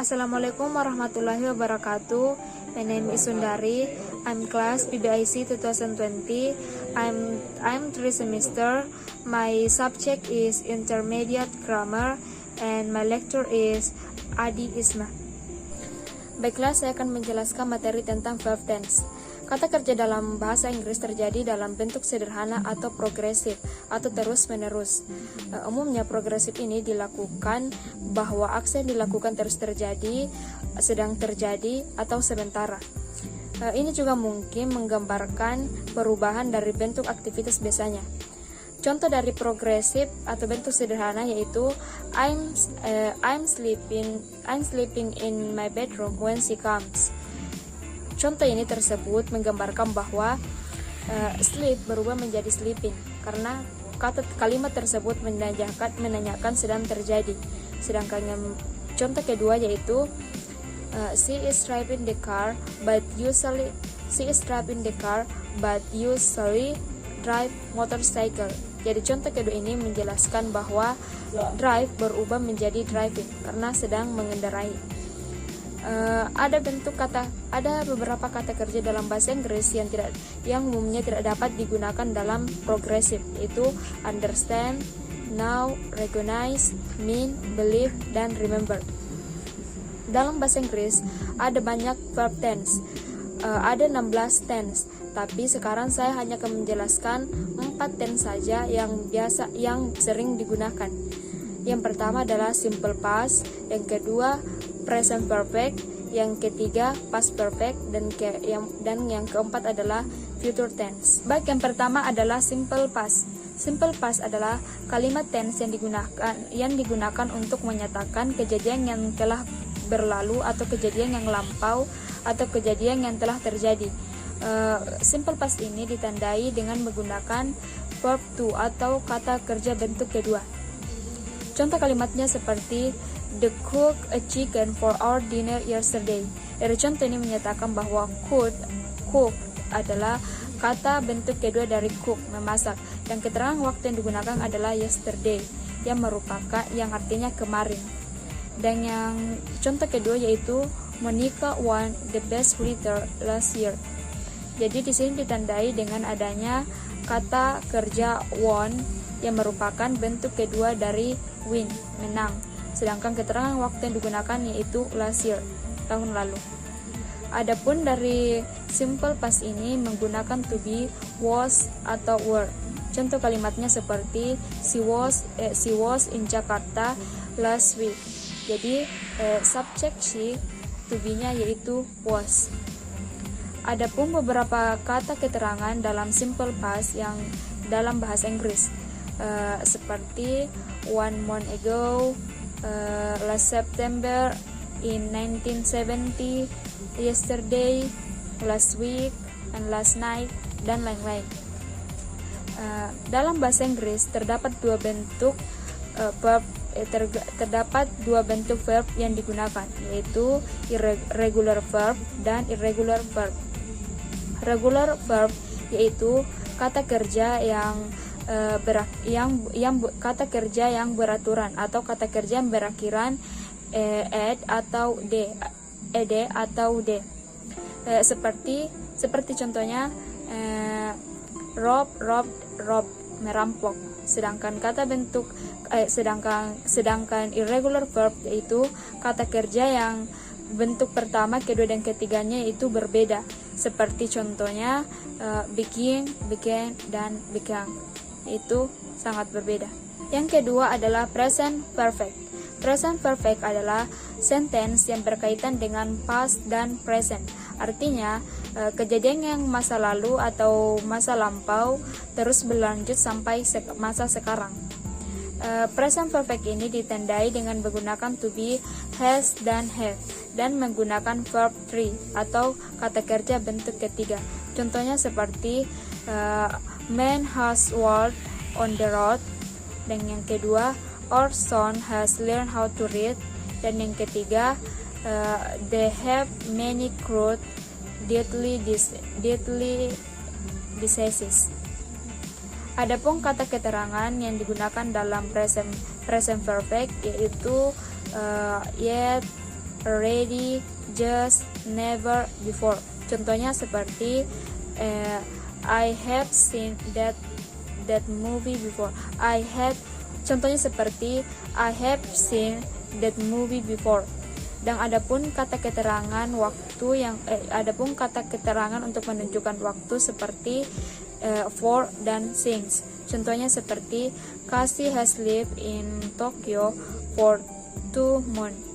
Assalamualaikum warahmatullahi wabarakatuh. My name is Sundari. I'm class PBIC 2020. I'm 3 semester. My subject is intermediate grammar and my lecturer is Adi Isma. Baiklah, saya akan menjelaskan materi tentang verb tense. Kata kerja dalam bahasa Inggris terjadi dalam bentuk sederhana atau progresif atau terus-menerus. Umumnya progresif ini dilakukan bahwa aksi yang dilakukan terus terjadi, sedang terjadi, atau sementara. Ini juga mungkin menggambarkan perubahan dari bentuk aktivitas biasanya. Contoh dari progresif atau bentuk sederhana yaitu I'm sleeping in my bedroom when she comes. Contoh ini tersebut menggambarkan bahwa sleep berubah menjadi sleeping karena kalimat tersebut menanyakan sedang terjadi. Sedangkan yang contoh kedua yaitu she is driving the car but usually drive motorcycle. Jadi contoh kedua ini menjelaskan bahwa drive berubah menjadi driving karena sedang mengendarai. Ada beberapa kata kerja dalam bahasa Inggris yang umumnya tidak dapat digunakan dalam progresif, yaitu understand, know, recognize, mean, believe, dan remember. Dalam bahasa Inggris ada banyak verb tense, ada 16 tense, tapi sekarang saya hanya akan menjelaskan 4 tense saja yang sering digunakan. Yang pertama adalah simple past, yang kedua present perfect, yang ketiga past perfect, dan yang keempat adalah future tense. Baik, yang pertama adalah simple past. Simple past adalah kalimat tense yang digunakan untuk menyatakan kejadian yang telah berlalu atau kejadian yang lampau atau kejadian yang telah terjadi. Simple past ini ditandai dengan menggunakan verb to atau kata kerja bentuk kedua. Contoh kalimatnya seperti the cook a chicken for our dinner yesterday. Dari contoh ini menyatakan bahwa cook adalah kata bentuk kedua dari cook, memasak, dan keterangan waktu yang digunakan adalah yesterday, yang artinya kemarin. Dan yang contoh kedua yaitu Monica won the best writer last year. Jadi di sini ditandai dengan adanya kata kerja won yang merupakan bentuk kedua dari win, menang. Sedangkan keterangan waktu yang digunakan yaitu last year, tahun lalu. Adapun dari simple past ini menggunakan to be, was, atau were. Contoh kalimatnya seperti she was in Jakarta last week. Jadi subjek she, to be-nya yaitu was. Adapun beberapa kata keterangan dalam simple past yang dalam bahasa Inggris seperti one month ago, last September, in 1970, yesterday, last week, and last night, dan lain-lain. Dalam bahasa Inggris terdapat dua bentuk verb yang digunakan, yaitu irregular verb dan irregular verb. Regular verb yaitu kata kerja kata kerja yang beraturan atau kata kerja yang berakhiran ed atau d, seperti contohnya rob, merampok. Sedangkan sedangkan irregular verb yaitu kata kerja yang bentuk pertama, kedua, dan ketiganya itu berbeda. Seperti contohnya begin, began, dan began. Itu sangat berbeda. Yang kedua adalah present perfect. Present perfect adalah sentence yang berkaitan dengan past dan present. Artinya, kejadian yang masa lalu atau masa lampau terus berlanjut sampai masa sekarang. Present perfect ini ditandai dengan menggunakan to be, has, dan have, dan menggunakan verb 3 atau kata kerja bentuk ketiga. Contohnya seperti man has walked on the road, dan yang kedua our son has learned how to read, dan yang ketiga they have many crude deadly diseases. Adapun kata keterangan yang digunakan dalam present perfect yaitu yet, already, just, never, before. Contohnya seperti I have seen that movie before. Contohnya seperti I have seen that movie before. Dan adapun kata keterangan untuk menunjukkan waktu seperti for dan since. Contohnya seperti Cassie has lived in Tokyo for 2 months.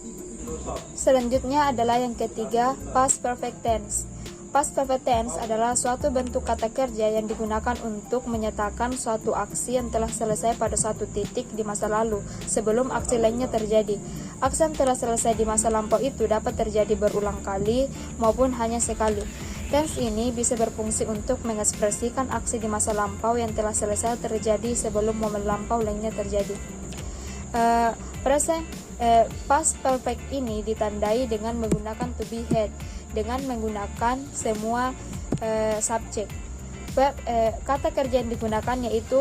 Selanjutnya adalah yang ketiga, past perfect tense. Past perfect tense adalah suatu bentuk kata kerja yang digunakan untuk menyatakan suatu aksi yang telah selesai pada suatu titik di masa lalu sebelum aksi lainnya terjadi. Aksi yang telah selesai di masa lampau itu dapat terjadi berulang kali maupun hanya sekali. Tense ini bisa berfungsi untuk mengekspresikan aksi di masa lampau yang telah selesai terjadi sebelum momen lampau lainnya terjadi. Past perfect ini ditandai dengan menggunakan to be had, dengan menggunakan semua subjek. Kata kerja yang digunakan yaitu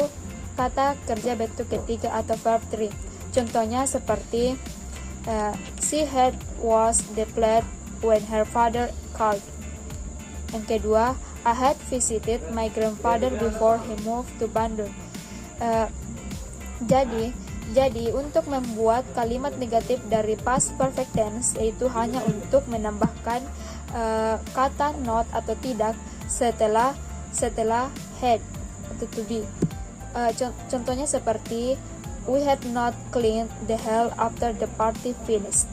kata kerja bentuk ketiga atau verb 3. Contohnya seperti she had was depleted when her father called. Yang kedua, I had visited my grandfather before he moved to Bandung. Jadi untuk membuat kalimat negatif dari past perfect tense yaitu hanya untuk menambahkan kata not atau tidak setelah had atau to be. Contohnya seperti we had not cleaned the hall after the party finished.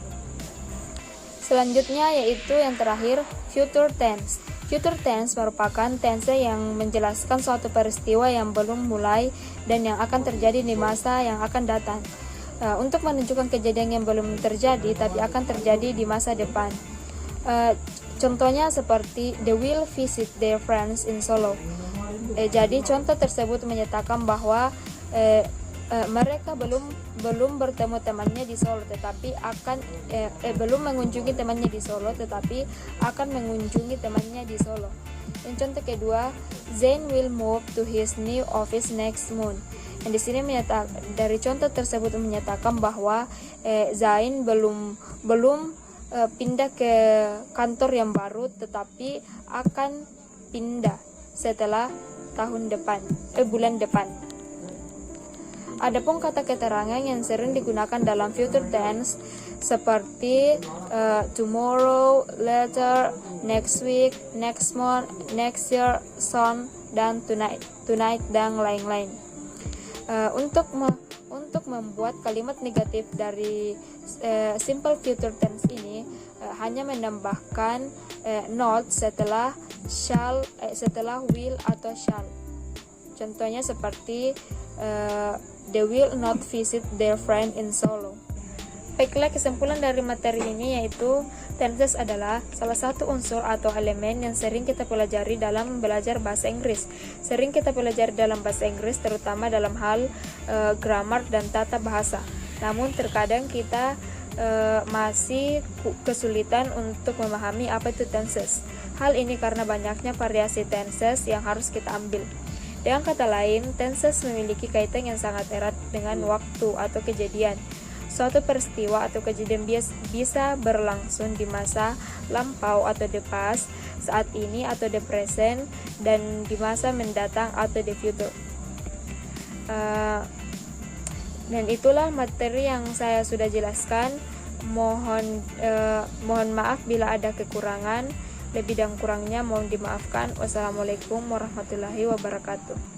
Selanjutnya yaitu yang terakhir, future tense. Future tense merupakan tense yang menjelaskan suatu peristiwa yang belum mulai dan yang akan terjadi di masa yang akan datang. Untuk menunjukkan kejadian yang belum terjadi tapi akan terjadi di masa depan. Contohnya seperti they will visit their friends in Solo. Jadi contoh tersebut menyatakan bahwa mereka belum bertemu temannya di Solo tetapi akan belum mengunjungi temannya di Solo tetapi akan mengunjungi temannya di Solo. Dan contoh kedua, Zain will move to his new office next month. Dan di sini dari contoh tersebut menyatakan bahwa Zain belum pindah ke kantor yang baru tetapi akan pindah setelah bulan depan. Adapun kata keterangan yang sering digunakan dalam future tense seperti tomorrow, later, next week, next month, next year, soon, dan tonight dan lain-lain. Untuk membuat kalimat negatif dari simple future tense ini hanya menambahkan not setelah will atau shall. Contohnya seperti they will not visit their friend in Solo. Baiklah, kesimpulan dari materi ini yaitu tenses adalah salah satu unsur atau elemen yang sering kita pelajari dalam belajar bahasa Inggris. Sering kita pelajari dalam bahasa Inggris terutama dalam hal grammar dan tata bahasa. Namun terkadang kita masih kesulitan untuk memahami apa itu tenses. Hal ini karena banyaknya variasi tenses yang harus kita ambil. Dengan kata lain, tenses memiliki kaitan yang sangat erat dengan waktu atau kejadian. Suatu peristiwa atau kejadian bisa berlangsung di masa lampau atau the past, saat ini atau the present, dan di masa mendatang atau the future. Dan itulah materi yang saya sudah jelaskan. Mohon maaf bila ada kekurangan. Lebih dan kurangnya mohon dimaafkan. Wassalamualaikum warahmatullahi wabarakatuh.